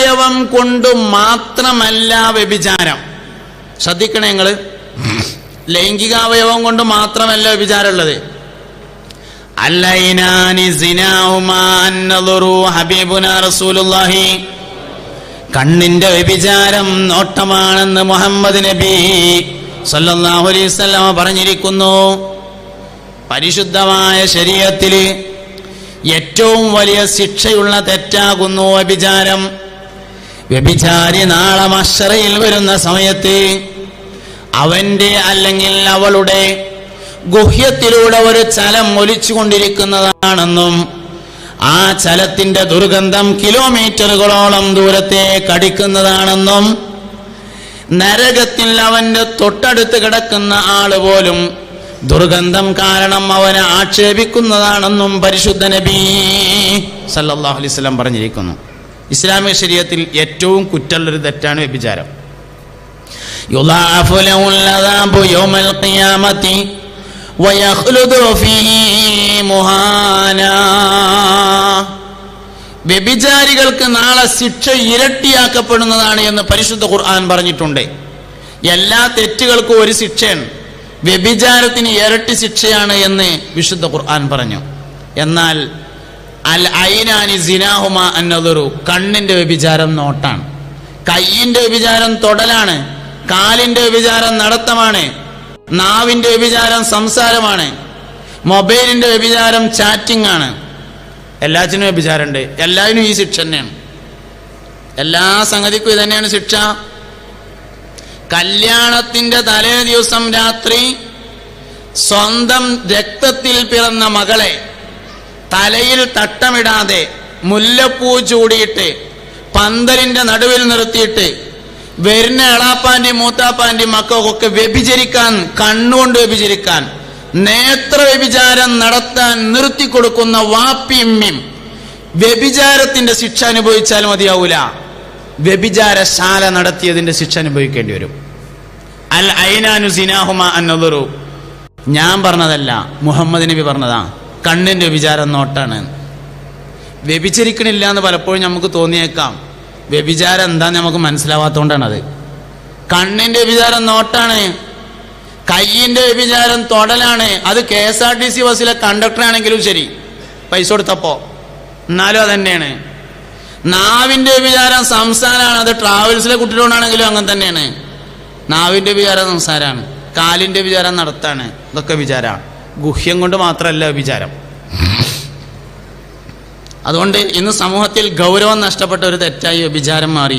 ലൈംഗികാവയവം കൊണ്ട് മാത്രമല്ല വ്യഭിചാരം. ശ്രദ്ധിക്കണേ നിങ്ങള്, ലൈംഗികാവയവം കൊണ്ട് മാത്രമല്ല വ്യഭിചാരം ഉള്ളത്. അല്ലൈനാനി സിനാഹുമാ അന്നദുറു ഹബീബുനാ റസൂലുള്ളാഹി, കണ്ണിന്റെ വ്യഭിചാരം നോട്ടമാണെന്ന് മുഹമ്മദ് നബി സല്ലല്ലാഹു അലൈഹി വസല്ലം പറഞ്ഞിരിക്കുന്നു. പരിശുദ്ധമായ ശരീഅത്തില് ഏറ്റവും വലിയ ശിക്ഷയുള്ള തെറ്റാകുന്നു വ്യഭിചാരം. വ്യഭിചാരി നാളെ മഹ്ശറയിൽ വരുന്ന സമയത്ത് അവന്റെ അല്ലെങ്കിൽ അവളുടെ ഗുഹ്യത്തിലൂടെ ഒരു ചലം ഒലിച്ചുകൊണ്ടിരിക്കുന്നതാണെന്നും ആ ചലത്തിന്റെ ദുർഗന്ധം കിലോമീറ്ററുകളോളം ദൂരത്തെ കടിക്കുന്നതാണെന്നും നരകത്തിൽ അവന്റെ തൊട്ടടുത്ത് കിടക്കുന്ന ആള് പോലും ദുർഗന്ധം കാരണം അവനെ ആക്ഷേപിക്കുന്നതാണെന്നും പരിശുദ്ധ നബി സല്ലല്ലാഹു അലൈഹി വസല്ലം പറഞ്ഞിരിക്കുന്നു. ഇസ്ലാമിക ശരീഅത്തിൽ ഏറ്റവും കുറ്റമുള്ളൊരു തെറ്റാണ് വ്യഭിചാരം. യുളാഅഫു ലഹുൽ അദാബു യൗമൽ ഖിയാമത്തി വയഖ്ലുദു ഫീഹി മുഹാനാ, വ്യഭിചാരികൾക്ക് നാളെ ശിക്ഷ ഇരട്ടിയാക്കപ്പെടുന്നതാണ് എന്ന് പരിശുദ്ധ ഖുർആൻ പറഞ്ഞിട്ടുണ്ട്. എല്ലാ തെറ്റുകൾക്കും ഒരു ശിക്ഷയാണ്, വ്യഭിചാരത്തിന് ഇരട്ടി ശിക്ഷയാണ് എന്ന് വിശുദ്ധ ഖുർആൻ പറഞ്ഞു. എന്നാൽ അൽ ഐനാനി സിനാഹുമാ അന്നദുറു, കണ്ണിന്റെ വ്യഭിചാരം നോട്ടാണ്, കയ്യിന്റെ വ്യഭിചാരം തൊടലാണ്, കാലിന്റെ വ്യഭിചാരം നടത്തമാണ്, നാവിന്റെ വ്യഭിചാരം സംസാരമാണ്, മൊബൈലിന്റെ വ്യഭിചാരം ചാറ്റിംഗ് ആണ്. എല്ലാത്തിനും വ്യഭിചാരമുണ്ട്. എല്ലാത്തിനും ഈ ശിക്ഷ തന്നെയാണ്. എല്ലാ സംഗതിക്കും ഇത് തന്നെയാണ് ശിക്ഷ. കല്യാണത്തിന്റെ തലേ ദിവസം രാത്രി സ്വന്തം രക്തത്തിൽ പിറന്ന മകളെ തലയിൽ തട്ടമിടാതെ മുല്ലപ്പൂ ചൂടിയിട്ട് പന്തലിന്റെ നടുവിൽ നിർത്തിയിട്ട് വരുന്ന എളാപ്പാന്റെയും മൂത്താപ്പാന്റെയും മക്കൾക്കൊക്കെ വ്യഭിചരിക്കാൻ, കണ്ണുകൊണ്ട് വ്യഭിചരിക്കാൻ, നേത്ര വ്യഭിചാരം നടത്താൻ നിർത്തിക്കൊടുക്കുന്ന വാപ്പിയമ്മിയും വ്യഭിചാരത്തിന്റെ ശിക്ഷ അനുഭവിച്ചാൽ മതിയാവൂല, വ്യഭിചാരശാല നടത്തിയതിന്റെ ശിക്ഷ അനുഭവിക്കേണ്ടി വരും. അൽ ഐനാനു സിനാഹുമാ അന്നദുറു, ഞാൻ പറഞ്ഞതല്ല, മുഹമ്മദ് നബി പറഞ്ഞതാ. കണ്ണിന്റെ വ്യഭിചാരം നോട്ടാണ്. വ്യഭിചരിക്കണില്ല എന്ന് പലപ്പോഴും നമുക്ക് തോന്നിയേക്കാം. വ്യഭിചാരം എന്താന്ന് നമുക്ക് മനസ്സിലാവാത്തോണ്ടാണത്. കണ്ണിന്റെ വ്യഭിചാരം നോട്ടാണ്, കയ്യിന്റെ വ്യഭിചാരം തൊടലാണ്. അത് KSRTC ബസ്സിലെ കണ്ടക്ടർ ആണെങ്കിലും ശരി, പൈസ കൊടുത്തപ്പോ, എന്നാലും അതന്നെയാണ്. നാവിന്റെ വ്യഭിചാരം സംസാരമാണ്. അത് ട്രാവൽസിലെ കുട്ടികളോടാണെങ്കിലും അങ്ങനെ തന്നെയാണ്. നാവിന്റെ വിചാരം സംസാരമാണ്, കാലിന്റെ വിചാരം നടത്താണ്. ഇതൊക്കെ വിചാരമാണ്. ഗുഹ്യം കൊണ്ട് മാത്രമല്ല വിചാരം. അതുകൊണ്ട് ഇന്ന് സമൂഹത്തിൽ ഗൗരവം നഷ്ടപ്പെട്ട ഒരു തെറ്റായി വ്യഭിചാരം മാറി.